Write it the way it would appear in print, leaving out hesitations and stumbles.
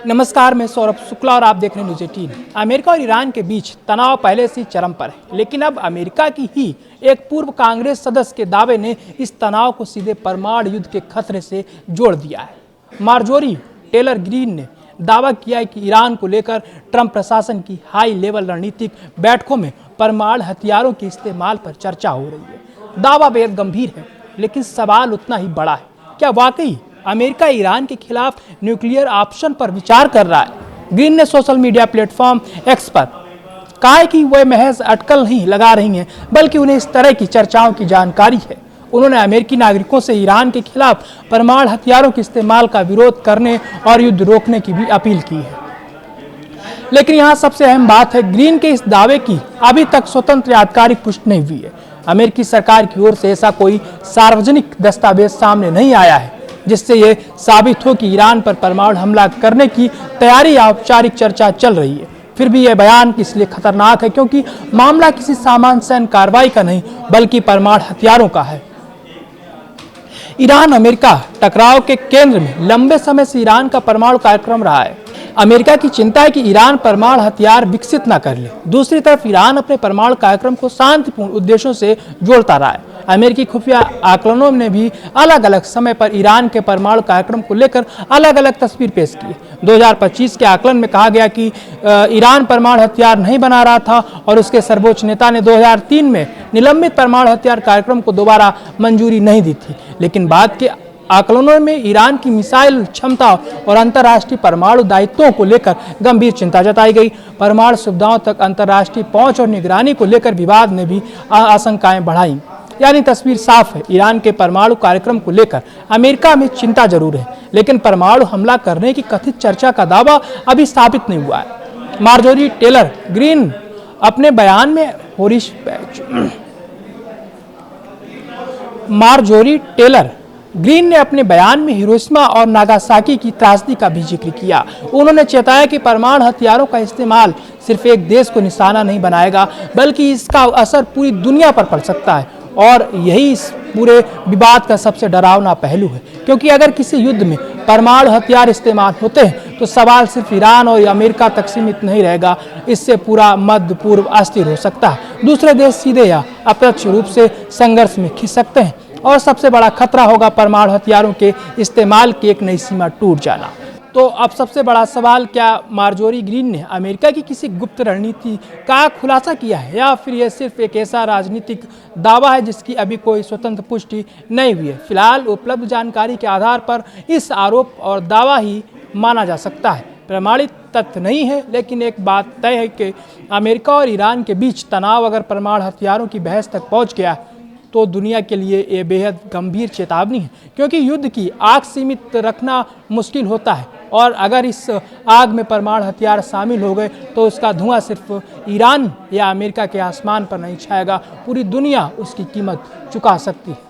नमस्कार, मैं सौरभ शुक्ला और आप देख रहे हैं न्यूज़ 18। अमेरिका और ईरान के बीच तनाव पहले से ही चरम पर है, लेकिन अब अमेरिका की ही एक पूर्व कांग्रेस सदस्य के दावे ने इस तनाव को सीधे परमाणु युद्ध के खतरे से जोड़ दिया है। मार्जोरी टेलर ग्रीन ने दावा किया है कि ईरान को लेकर ट्रंप प्रशासन की हाई लेवल रणनीतिक बैठकों में परमाणु हथियारों के इस्तेमाल पर चर्चा हो रही है। दावा बेहद गंभीर है, लेकिन सवाल उतना ही बड़ा है। क्या वाकई अमेरिका ईरान के खिलाफ न्यूक्लियर ऑप्शन पर विचार कर रहा है? ग्रीन ने सोशल मीडिया प्लेटफॉर्म एक्स पर कहा है कि वे महज अटकल नहीं लगा रही हैं, बल्कि उन्हें इस तरह की चर्चाओं की जानकारी है। उन्होंने अमेरिकी नागरिकों से ईरान के खिलाफ परमाणु हथियारों के इस्तेमाल का विरोध करने और युद्ध रोकने की भी अपील की है। लेकिन यहाँ सबसे अहम बात है, ग्रीन के इस दावे की अभी तक स्वतंत्र आधिकारिक पुष्टि नहीं हुई है। अमेरिकी सरकार की ओर से ऐसा कोई सार्वजनिक दस्तावेज सामने नहीं आया है जिससे ये साबित हो कि ईरान पर परमाणु हमला करने की तैयारी या औपचारिक चर्चा चल रही है। फिर भी यह बयान इसलिए खतरनाक है क्योंकि मामला किसी सामान्य सैन्य कार्रवाई का नहीं, बल्कि परमाणु हथियारों का है। ईरान अमेरिका टकराव के केंद्र में लंबे समय से ईरान का परमाणु कार्यक्रम रहा है। अमेरिका की चिंता है कि ईरान परमाणु हथियार विकसित न कर ले। दूसरी तरफ ईरान अपने परमाणु कार्यक्रम को शांतिपूर्ण उद्देश्यों से जोड़ता रहा है। अमेरिकी खुफिया आकलनों ने भी अलग अलग समय पर ईरान के परमाणु कार्यक्रम को लेकर अलग अलग तस्वीर पेश की। 2025 के आकलन में कहा गया कि ईरान परमाणु हथियार नहीं बना रहा था और उसके सर्वोच्च नेता ने 2003 में निलंबित परमाणु हथियार कार्यक्रम को दोबारा मंजूरी नहीं दी थी। लेकिन बाद के आकलनों में ईरान की मिसाइल क्षमता और अंतर्राष्ट्रीय परमाणु दायित्वों को लेकर गंभीर चिंता जताई गई। परमाणु सुविधाओं तक अंतर्राष्ट्रीय पहुंच और निगरानी को लेकर विवाद ने भी आशंकाएं बढ़ाई। यानी तस्वीर साफ है, ईरान के परमाणु कार्यक्रम को लेकर अमेरिका में चिंता जरूर है, लेकिन परमाणु हमला करने की कथित चर्चा का दावा अभी साबित नहीं हुआ है। मार्जोरी टेलर ग्रीन अपने बयान में ग्रीन ने अपने बयान में हिरोशिमा और नागासाकी की त्रासदी का भी जिक्र किया। उन्होंने चेताया कि परमाणु हथियारों का इस्तेमाल सिर्फ एक देश को निशाना नहीं बनाएगा, बल्कि इसका असर पूरी दुनिया पर पड़ सकता है। और यही इस पूरे विवाद का सबसे डरावना पहलू है, क्योंकि अगर किसी युद्ध में परमाणु हथियार इस्तेमाल होते हैं तो सवाल सिर्फ ईरान और अमेरिका तक सीमित नहीं रहेगा। इससे पूरा मध्य पूर्व अस्थिर हो सकता है। दूसरे देश सीधे या अप्रत्यक्ष रूप से संघर्ष में खिंच सकते हैं और सबसे बड़ा खतरा होगा परमाणु हथियारों के इस्तेमाल की एक नई सीमा टूट जाना। तो अब सबसे बड़ा सवाल, क्या मार्जोरी ग्रीन ने अमेरिका की किसी गुप्त रणनीति का खुलासा किया है, या फिर यह सिर्फ एक ऐसा राजनीतिक दावा है जिसकी अभी कोई स्वतंत्र पुष्टि नहीं हुई है? फिलहाल उपलब्ध जानकारी के आधार पर इस आरोप और दावा ही माना जा सकता है। प्रमाणित तथ्य नहीं है, लेकिन एक बात तय है कि अमेरिका और ईरान के बीच तनाव अगर परमाणु हथियारों की बहस तक पहुँच गया तो दुनिया के लिए ये बेहद गंभीर चेतावनी है, क्योंकि युद्ध की आग सीमित रखना मुश्किल होता है और अगर इस आग में परमाणु हथियार शामिल हो गए तो उसका धुआं सिर्फ ईरान या अमेरिका के आसमान पर नहीं छाएगा, पूरी दुनिया उसकी कीमत चुका सकती है।